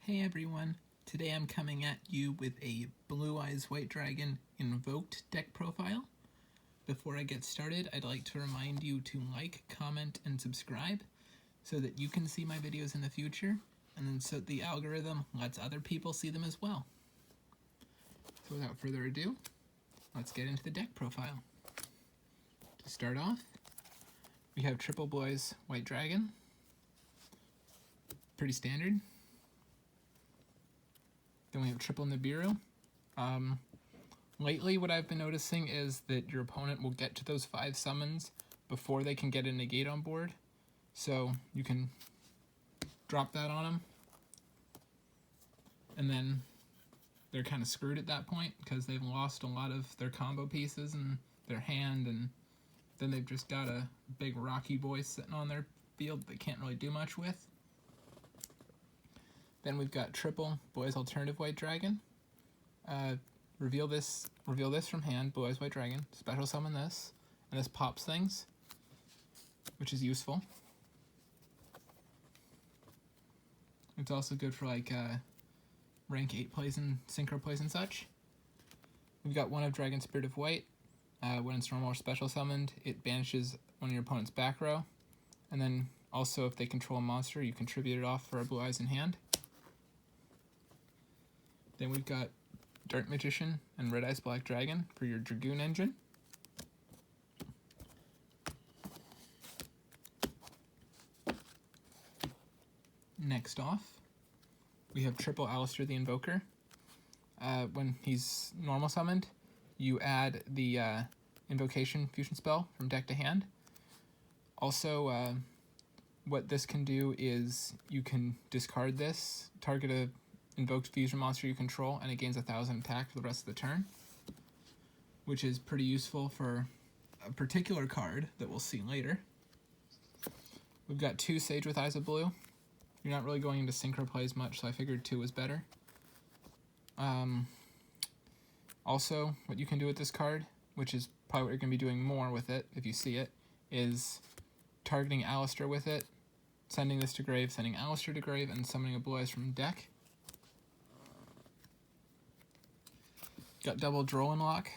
Hey everyone, today I'm coming at you with a Blue Eyes White Dragon Invoked deck profile. Before I get started, I'd like to remind you to like, comment, and subscribe so that you can see my videos in the future, and then so the algorithm lets other people see them as well. So without further ado, let's get into the deck profile. To start off, we have triple Blue Eyes White Dragon. Pretty standard. Then we have triple Nibiru. Lately, what I've been noticing is that your opponent will get to those 5 summons before they can get a negate on board. So you can drop that on them. And then they're kind of screwed at that point because they've lost a lot of their combo pieces in their hand, and then they've just got a big rocky boy sitting on their field they can't really do much with. Then we've got triple Blue Eyes Alternative White Dragon. Reveal this from hand, Blue Eyes White Dragon. Special summon this, and this pops things, which is useful. It's also good for like rank 8 plays and synchro plays and such. We've got one of Dragon Spirit of White. When it's normal or special summoned, it banishes one of your opponent's back row, and then also if they control a monster, you contribute it off for a Blue Eyes in hand. Then we've got Dark Magician and Red Eyes Black Dragon for your Dragoon engine. Next off, we have triple Alistair the Invoker. When he's normal summoned, you add the Invocation Fusion spell from deck to hand. Also, what this can do is you can discard this, target a invoked fusion monster you control, and it gains 1,000 attack for the rest of the turn, which is pretty useful for a particular card that we'll see later. We've got 2 Sage with Eyes of Blue. You're not really going into synchro plays much, so I figured 2 was better. Also, what you can do with this card, which is probably what you're going to be doing more with it if you see it, is targeting Alistair with it, sending this to grave, sending Alistair to grave, and summoning a Blue Eyes from deck. Got double Droll Lock.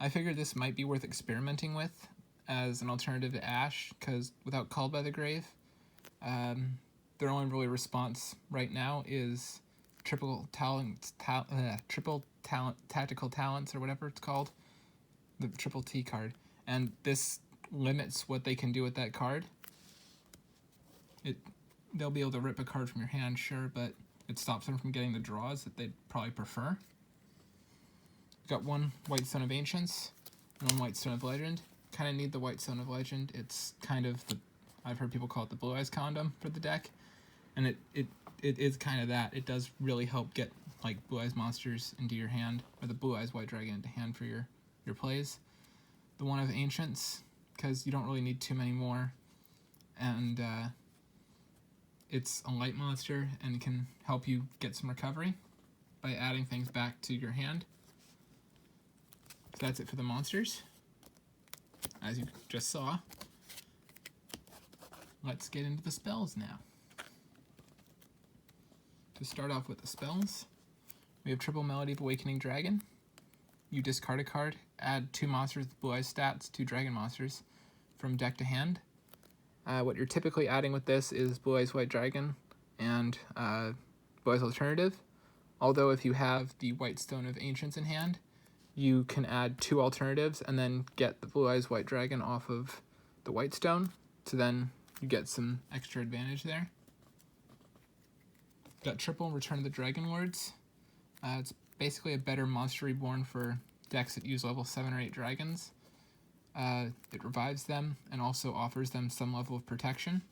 I figured this might be worth experimenting with as an alternative to Ash, because without Called by the Grave, their only really response right now is triple tactical talents, or whatever it's called, the triple T card, and this limits what they can do with that card. They'll be able to rip a card from your hand, sure, but it stops them from getting the draws that they'd probably prefer. Got one White Stone of Ancients and one White Stone of Legend. Kind of need the White Stone of Legend. It's kind of I've heard people call it the Blue Eyes condom for the deck, and it is kind of that. It does really help get like Blue Eyes monsters into your hand, or the Blue Eyes White Dragon into hand for your plays. The one of Ancients, because you don't really need too many more, and it's a light monster and can help you get some recovery by adding things back to your hand. So that's it for the monsters, as you just saw. Let's get into the spells now. To start off with the spells, we have triple Melody of Awakening Dragon. You discard a card, add 2 monsters with Blue Eyes stats, 2 dragon monsters, from deck to hand. What you're typically adding with this is Blue Eyes White Dragon and Blue Eyes Alternative. Although if you have the White Stone of Ancients in hand, you can add 2 alternatives and then get the Blue Eyes White Dragon off of the White Stone, so then you get some extra advantage there. Got triple Return of the Dragon Lords. It's basically a better Monster Reborn for decks that use level 7 or 8 dragons. It revives them and also offers them some level of protection,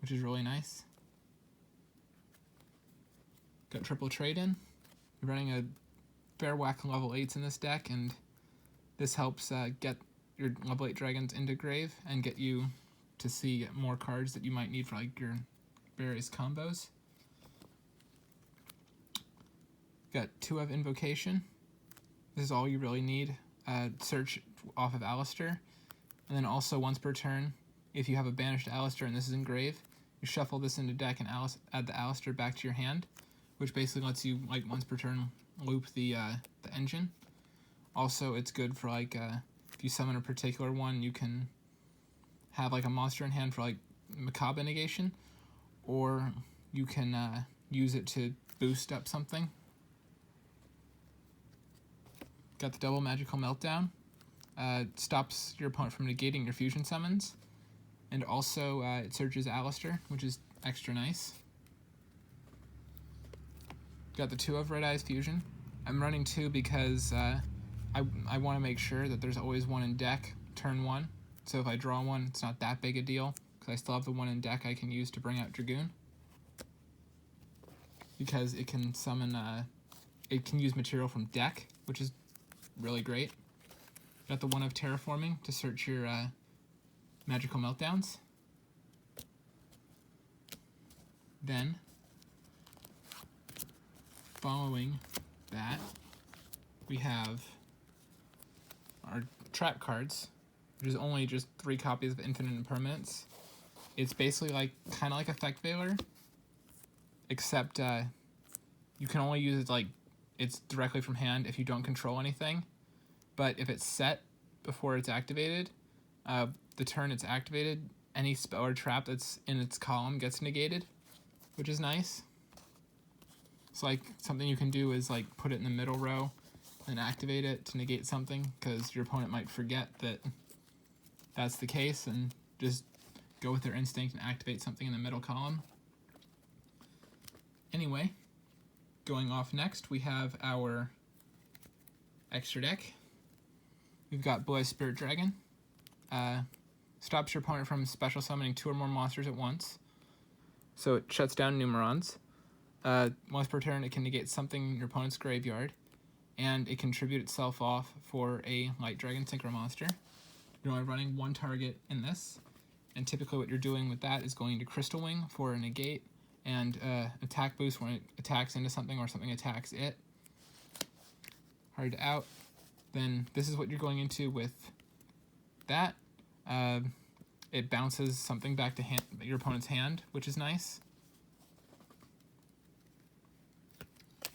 which is really nice. Got triple Trade-In. You're running a fair whack of level 8s in this deck, and this helps get your level 8 dragons into grave and get you to see more cards that you might need for like your various combos. Got 2 of Invocation. This is all you really need. Search off of Alistair, and then also once per turn, if you have a banished Alistair and this is in grave, you shuffle this into deck and add the Alistair back to your hand. which basically lets you, like, once per turn loop the engine. Also, it's good for, like, if you summon a particular one, you can have, like, a monster in hand for, like, Macabre negation, or you can use it to boost up something. Got the double magical meltdown. Stops your opponent from negating your fusion summons. And also, it searches Alistair, which is extra nice. Got the 2 of Red Eyes Fusion. I'm running 2 because I want to make sure that there's always one in deck turn 1. So if I draw one, it's not that big a deal, because I still have the one in deck I can use to bring out Dragoon. Because it can summon, it can use material from deck, which is really great. Got the 1 of Terraforming to search your magical meltdowns. Then, following that, we have our trap cards, which is only just 3 copies of Infinite Impermanence. It's basically like kind of like Effect Veiler, except you can only use it like it's directly from hand if you don't control anything. But if it's set before it's activated, the turn it's activated, any spell or trap that's in its column gets negated, which is nice. So like something you can do is like put it in the middle row and activate it to negate something, because your opponent might forget that that's the case and just go with their instinct and activate something in the middle column. Anyway, going off next, we have our extra deck. We've got Blue Eyes Spirit Dragon. Stops your opponent from special summoning 2 or more monsters at once. So it shuts down Numerons. Once per turn, it can negate something in your opponent's graveyard, and it can tribute itself off for a White Dragon Synchro monster. You're only running 1 target in this, and typically what you're doing with that is going to Crystal Wing for a negate, and attack boost when it attacks into something or something attacks it. Hard out. Then this is what you're going into with that. It bounces something back to your opponent's hand, which is nice.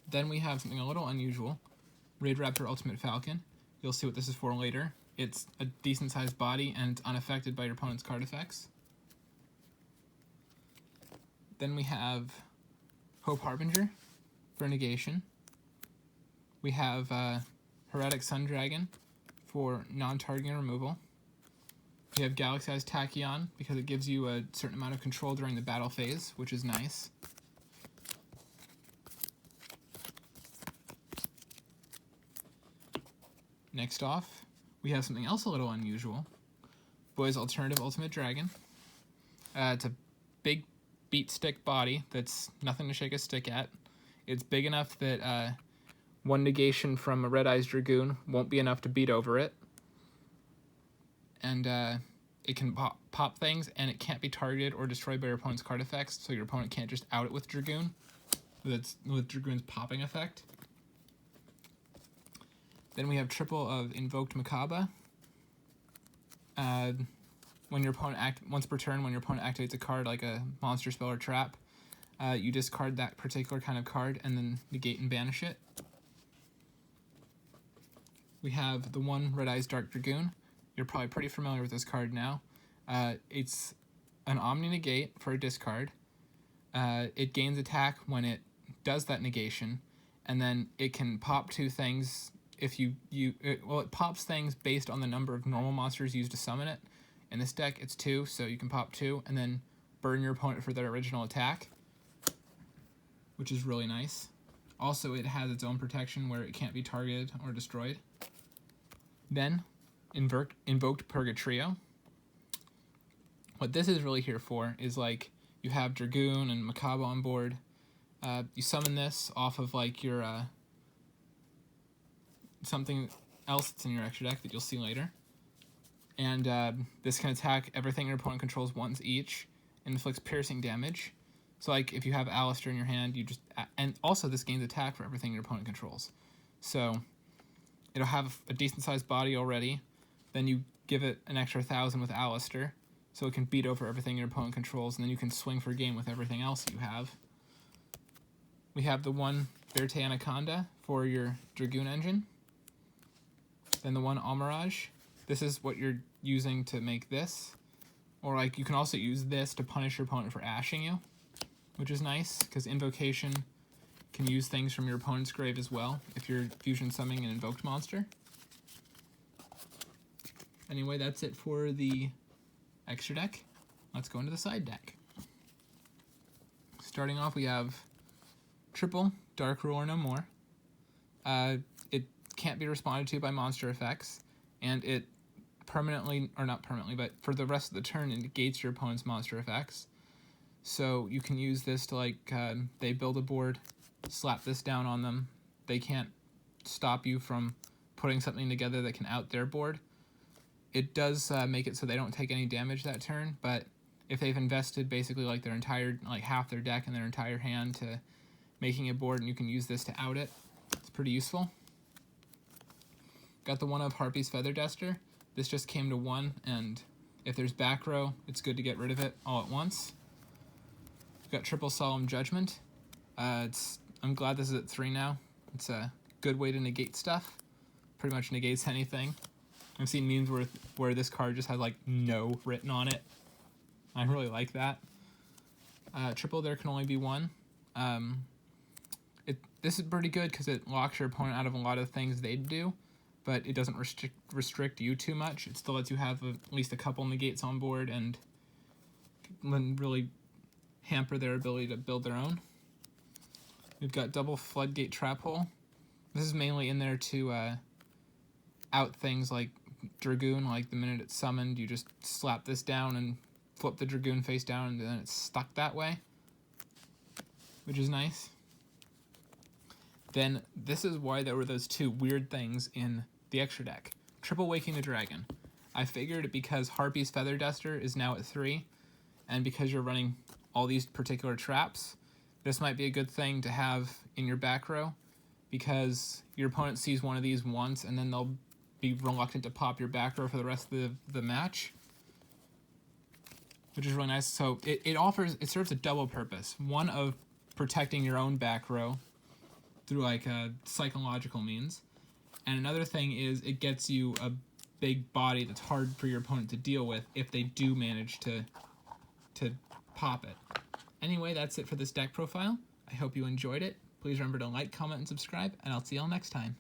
Then we have something a little unusual, Raid Raptor Ultimate Falcon. You'll see what this is for later. It's a decent sized body and it's unaffected by your opponent's card effects. Then we have Hope Harbinger for negation. We have Heretic Sun Dragon for non-targeting removal. We have Galaxy's Tachyon because it gives you a certain amount of control during the battle phase, which is nice. Next off, we have something else a little unusual. Boy's Alternative Ultimate Dragon. It's a big beat stick body that's nothing to shake a stick at. It's big enough that 1 negation from a Red Eyes Dragoon won't be enough to beat over it. And it can pop things, and it can't be targeted or destroyed by your opponent's card effects, so your opponent can't just out it with Dragoon, with Dragoon's popping effect. Then we have triple of Invoked Macabre. When your opponent once per turn, when your opponent activates a card like a monster spell or trap, you discard that particular kind of card and then negate and banish it. We have the 1 Red Eyes Dark Dragoon. You're probably pretty familiar with this card now. It's an Omni Negate for a discard. It gains attack when it does that negation, and then it can pop 2 things if it pops things based on the number of normal monsters used to summon it. In this deck, it's 2, so you can pop 2, and then burn your opponent for their original attack, which is really nice. Also, it has its own protection where it can't be targeted or destroyed. Then, Invoked Purgatrio. What this is really here for is, like, you have Dragoon and Macabre on board. You summon this off of, like, your something else that's in your extra deck that you'll see later. And this can attack everything your opponent controls once each and inflicts piercing damage. So, like, if you have Alistair in your hand, you just... And also, this gains attack for everything your opponent controls. So, it'll have a decent-sized body already. Then you give it an extra 1,000 with Alistair, so it can beat over everything your opponent controls, and then you can swing for game with everything else you have. we have the one Verte Anaconda for your Dragoon engine. Then the one Almirage. This is what you're using to make this. Or like you can also use this to punish your opponent for ashing you, which is nice because Invocation can use things from your opponent's grave as well if you're fusion summoning an invoked monster. Anyway, that's it for the extra deck. Let's go into the side deck. Starting off, we have triple Dark Ruler No More. It can't be responded to by monster effects, and it permanently, or not permanently, but for the rest of the turn, it negates your opponent's monster effects. So you can use this to, like, they build a board, slap this down on them. They can't stop you from putting something together that can out their board. It does make it so they don't take any damage that turn, but if they've invested basically like their entire, like half their deck and their entire hand to making a board, and you can use this to out it, it's pretty useful. Got the one of Harpy's Feather Duster. This just came to 1, and if there's back row, it's good to get rid of it all at once. We've got triple Solemn Judgment. I'm glad this is at 3 now. It's a good way to negate stuff. Pretty much negates anything. I've seen memes where this card just has like no written on it. I really like that. Triple there can only be 1. This is pretty good because it locks your opponent out of a lot of things they'd do, but it doesn't restrict you too much. It still lets you have at least a couple negates on board and really hamper their ability to build their own. We've got double Floodgate Trap Hole. This is mainly in there to out things like Dragoon. Like the minute it's summoned, you just slap this down and flip the Dragoon face down, and then it's stuck that way, which is nice. Then this is why there were those 2 weird things in the extra deck. Triple Waking the Dragon. I figured because Harpy's Feather Duster is now at 3, and because you're running all these particular traps, this might be a good thing to have in your back row, because your opponent sees one of these once, and then they'll be reluctant to pop your back row for the rest of the match, which is really nice. So it serves a double purpose. One of protecting your own back row through like psychological means, and another thing is it gets you a big body that's hard for your opponent to deal with if they do manage to pop it. Anyway, that's it for this deck profile. I hope you enjoyed it. Please remember to like, comment, and subscribe, and I'll see y'all next time.